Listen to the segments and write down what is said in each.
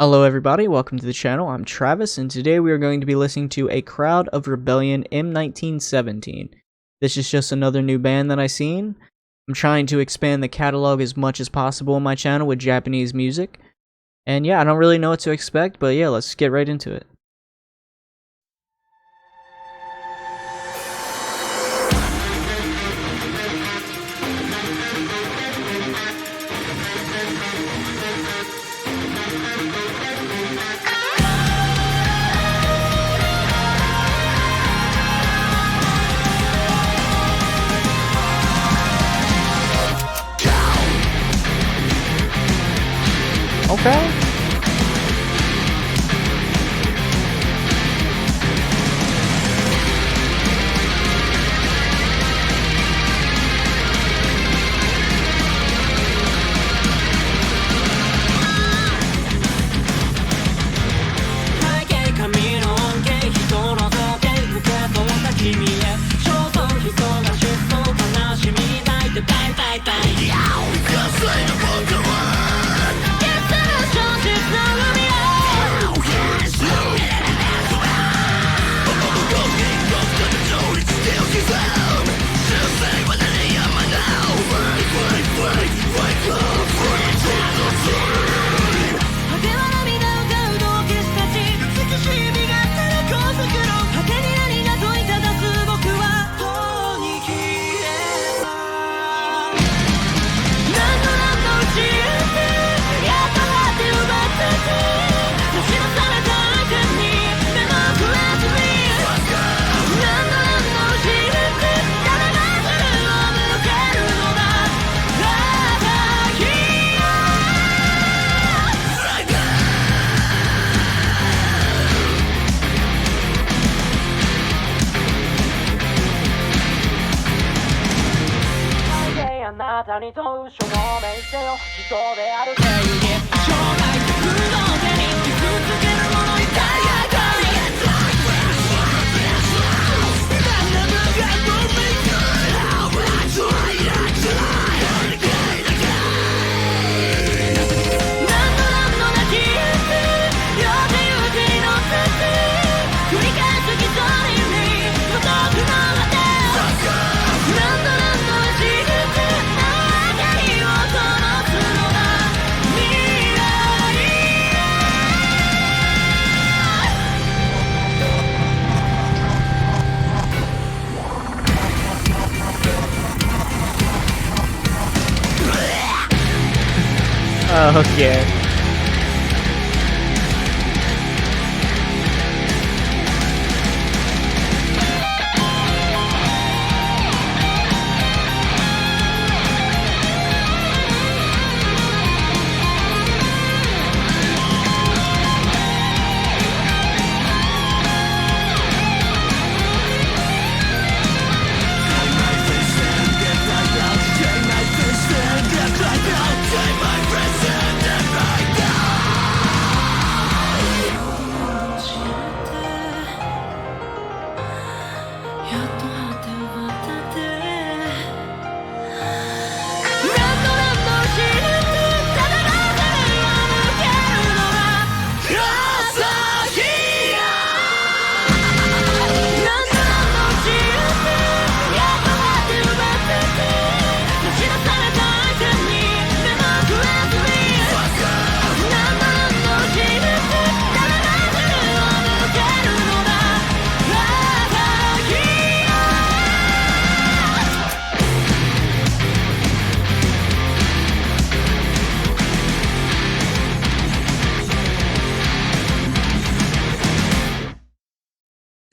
Hello everybody, welcome to the channel. I'm Travis, and today we are going to be listening to A Crowd of Rebellion M1917. This is just another new band that I seen. I'm trying to expand the catalog as much as possible on my channel with Japanese music. And yeah, I don't really know what to expect, but yeah, let's get right into it. Okay. Okay.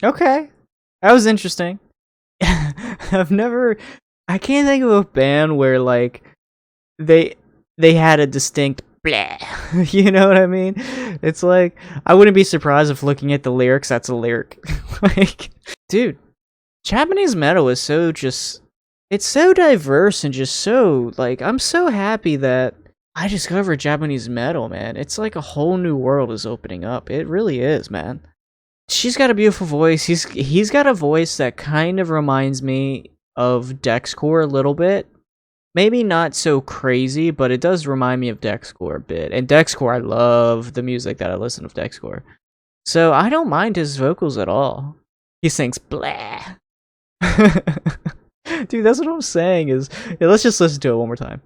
Okay. That was interesting. I can't think of a band where like they had a distinct blah. You know what I mean? It's like I wouldn't be surprised if looking at the lyrics that's a lyric. Like, dude, Japanese metal is it's so diverse and just so like I'm so happy that I discovered Japanese metal, man. It's like a whole new world is opening up. It really is, man. She's got a beautiful voice. He's got a voice that kind of reminds me of Dexcore a little bit. Maybe not so crazy, but it does remind me of Dexcore a bit. And Dexcore, I love the music that I listen to Dexcore. So I don't mind his vocals at all. He sings blah. Dude, that's what I'm saying is, yeah, let's just listen to it one more time.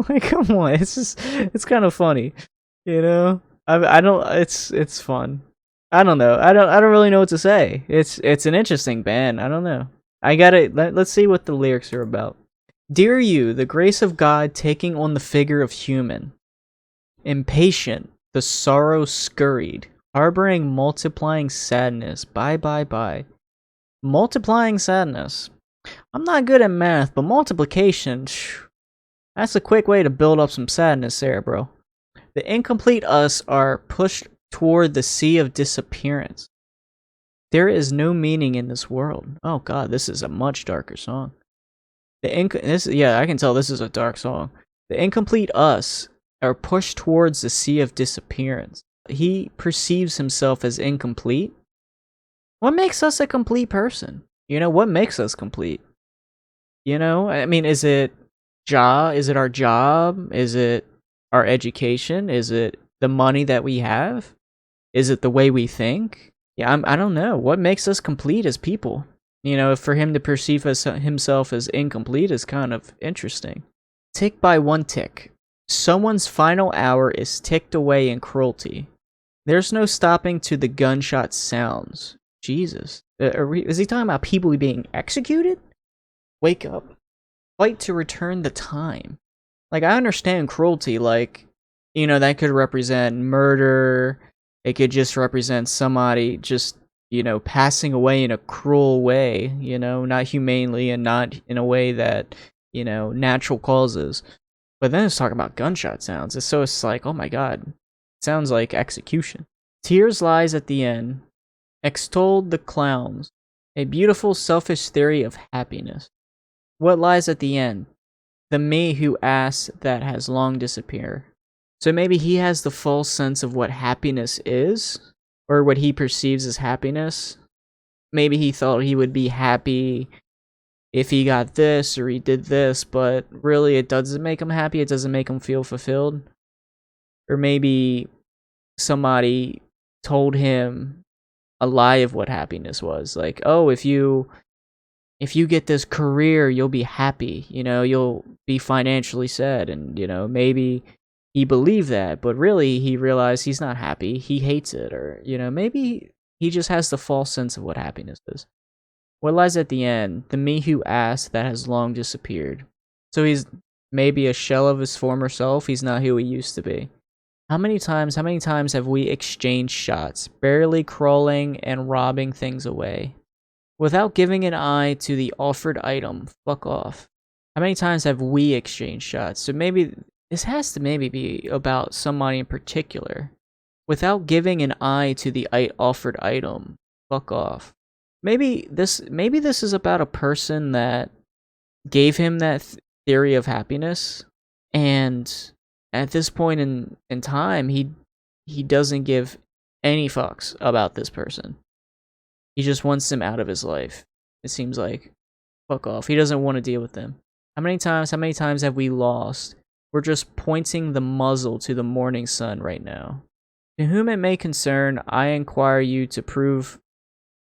Like, come on, it's kind of funny, you know. I don't, it's fun. I don't know. I don't really know what to say. It's an interesting band. I don't know. I gotta let's see what the lyrics are about. Dear you, the grace of God taking on the figure of human. Impatient, the sorrow scurried, harboring multiplying sadness. Bye bye bye. Multiplying sadness. I'm not good at math, but multiplication, that's a quick way to build up some sadness there, bro. The incomplete us are pushed toward the sea of disappearance. There is no meaning in this world. Oh god, this is a much darker song. Yeah, I can tell this is a dark song. The incomplete us are pushed towards the sea of disappearance. He perceives himself as incomplete. What makes us a complete person? You know, what makes us complete? You know, I mean, is it is it our job? Is it our education? Is it the money that we have? Is it the way we think? Yeah, I don't know. What makes us complete as people? You know, for him to perceive himself as incomplete is kind of interesting. Tick by one tick. Someone's final hour is ticked away in cruelty. There's no stopping to the gunshot sounds. Jesus. Is he talking about people being executed? Wake up. Fight to return the time. Like, I understand cruelty, like, you know, that could represent murder. It could just represent somebody just, you know, passing away in a cruel way, you know, not humanely and not in a way that, you know, natural causes. But then it's talking about gunshot sounds. It's like, oh my god. It sounds like execution. Tears lies at the end. Extolled the clowns. A beautiful selfish theory of happiness. What lies at the end? The me who asks that has long disappeared. So maybe he has the false sense of what happiness is, or what he perceives as happiness. Maybe he thought he would be happy if he got this or he did this, but really it doesn't make him happy, it doesn't make him feel fulfilled. Or maybe somebody told him a lie of what happiness was. Like, oh, if you get this career, you'll be happy, you know, you'll be financially set, and, you know, maybe he believed that, but really he realized he's not happy, he hates it, or, you know, maybe he just has the false sense of what happiness is. What lies at the end? The me who asked that has long disappeared. So he's maybe a shell of his former self, he's not who he used to be. How many times have we exchanged shots, barely crawling and robbing things away? Without giving an eye to the offered item, fuck off. How many times have we exchanged shots? So maybe this has to maybe be about somebody in particular. Without giving an eye to the offered item, fuck off. Maybe this is about a person that gave him that theory of happiness, and at this point in time, he doesn't give any fucks about this person. He just wants them out of his life. It seems like. Fuck off. He doesn't want to deal with them. How many times have we lost? We're just pointing the muzzle to the morning sun right now. To whom it may concern, I inquire you to prove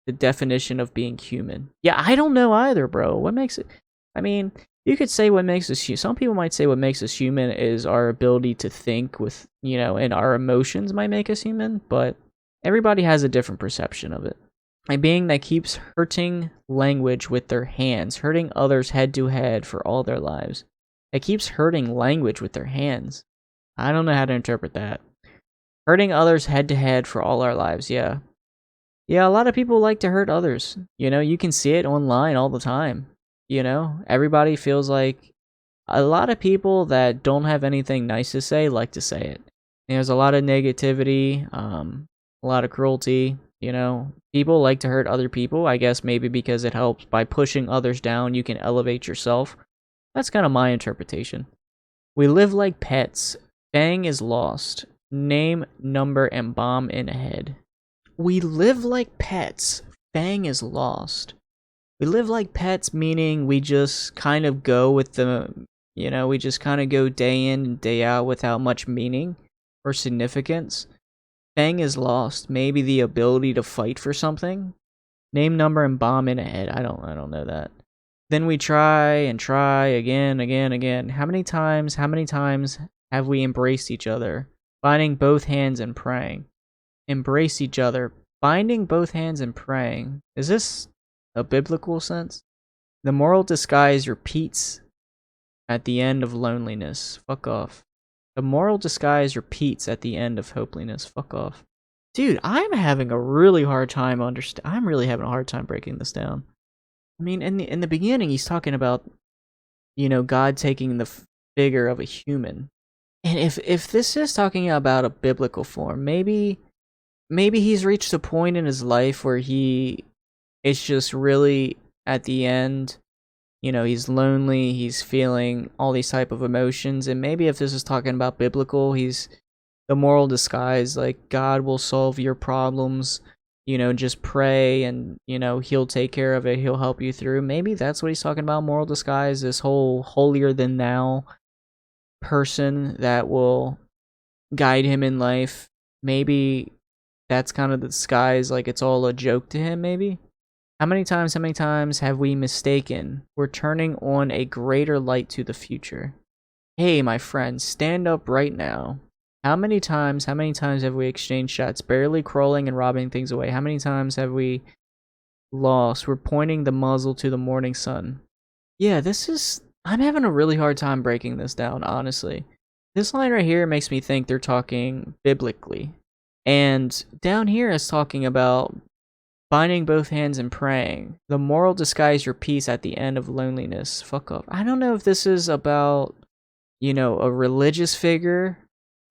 the definition of being human. Yeah, I don't know either, bro. What makes it... I mean, you could say what makes us human. Some people might say what makes us human is our ability to think with, you know, and our emotions might make us human, but everybody has a different perception of it. A being that keeps hurting language with their hands, hurting others head to head for all their lives. That keeps hurting language with their hands. I don't know how to interpret that. Hurting others head to head for all our lives, yeah. Yeah, a lot of people like to hurt others. You know, you can see it online all the time. You know, everybody feels like... A lot of people that don't have anything nice to say like to say it. There's a lot of negativity, a lot of cruelty. You know, people like to hurt other people, I guess maybe because it helps by pushing others down, you can elevate yourself. That's kind of my interpretation. We live like pets. Fang is lost. Name, number, and bomb in head. We live like pets. Fang is lost. We live like pets, meaning we just kind of go with the, we just kind of go day in and day out without much meaning or significance. Fang is lost. Maybe the ability to fight for something. Name, number, and bomb in a head. I don't know that. Then we try and try again, again, again. How many times have we embraced each other? Binding both hands and praying. Embrace each other. Binding both hands and praying. Is this a biblical sense? The moral disguise repeats at the end of loneliness. Fuck off. The moral disguise repeats at the end of hopeliness. Fuck off. Dude, I'm having a really hard time I'm really having a hard time breaking this down. I mean, in the beginning, he's talking about, God taking the figure of a human. And if this is talking about a biblical form, maybe he's reached a point in his life where it's just really at the end, he's lonely, he's feeling all these type of emotions, and maybe if this is talking about biblical, he's the moral disguise, like God will solve your problems, just pray and, he'll take care of it, he'll help you through. Maybe that's what he's talking about, moral disguise, this whole holier than thou person that will guide him in life. Maybe that's kind of the disguise, like it's all a joke to him, maybe. How many times have we mistaken? We're turning on a greater light to the future. Hey, my friend, stand up right now. How many times have we exchanged shots, barely crawling and robbing things away? How many times have we lost? We're pointing the muzzle to the morning sun. Yeah, I'm having a really hard time breaking this down, honestly. This line right here makes me think they're talking biblically. And down here is talking about binding both hands and praying. The moral disguise your peace at the end of loneliness. Fuck off. I don't know if this is about, a religious figure.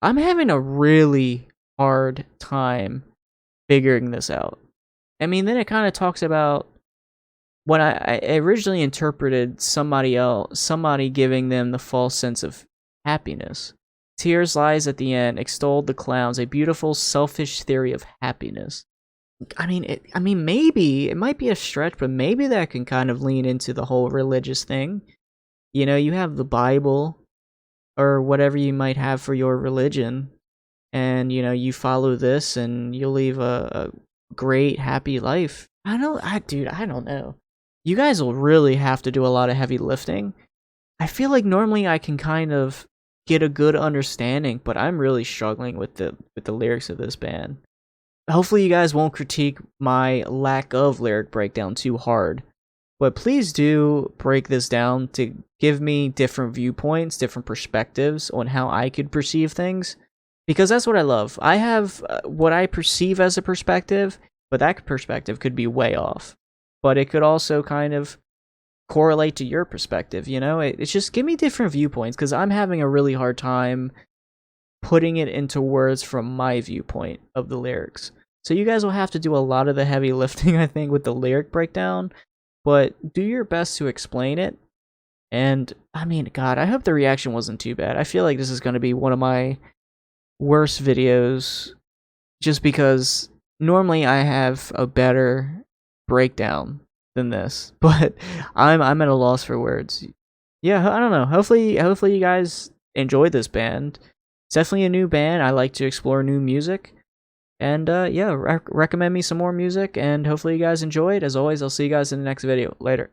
I'm having a really hard time figuring this out. I mean, then it kind of talks about when I originally interpreted somebody giving them the false sense of happiness. Tears lies at the end, extolled the clowns, a beautiful, selfish theory of happiness. I mean, maybe it might be a stretch, but maybe that can kind of lean into the whole religious thing. You have the Bible or whatever you might have for your religion, and you follow this, and you'll live a great, happy life. Dude, I don't know. You guys will really have to do a lot of heavy lifting. I feel like normally I can kind of get a good understanding, but I'm really struggling with the lyrics of this band. Hopefully you guys won't critique my lack of lyric breakdown too hard, but please do break this down to give me different viewpoints, different perspectives on how I could perceive things, because that's what I love. I have what I perceive as a perspective, but that perspective could be way off, but it could also kind of correlate to your perspective. It's just give me different viewpoints, because I'm having a really hard time putting it into words from my viewpoint of the lyrics. So you guys will have to do a lot of the heavy lifting, I think, with the lyric breakdown, but do your best to explain it. And I mean, God, I hope the reaction wasn't too bad. I feel like this is going to be one of my worst videos, just because normally I have a better breakdown than this, but I'm at a loss for words. Yeah, I don't know. Hopefully you guys enjoyed this band. It's definitely a new band. I like to explore new music. And yeah, recommend me some more music, and hopefully you guys enjoyed. As always, I'll see you guys in the next video. Later.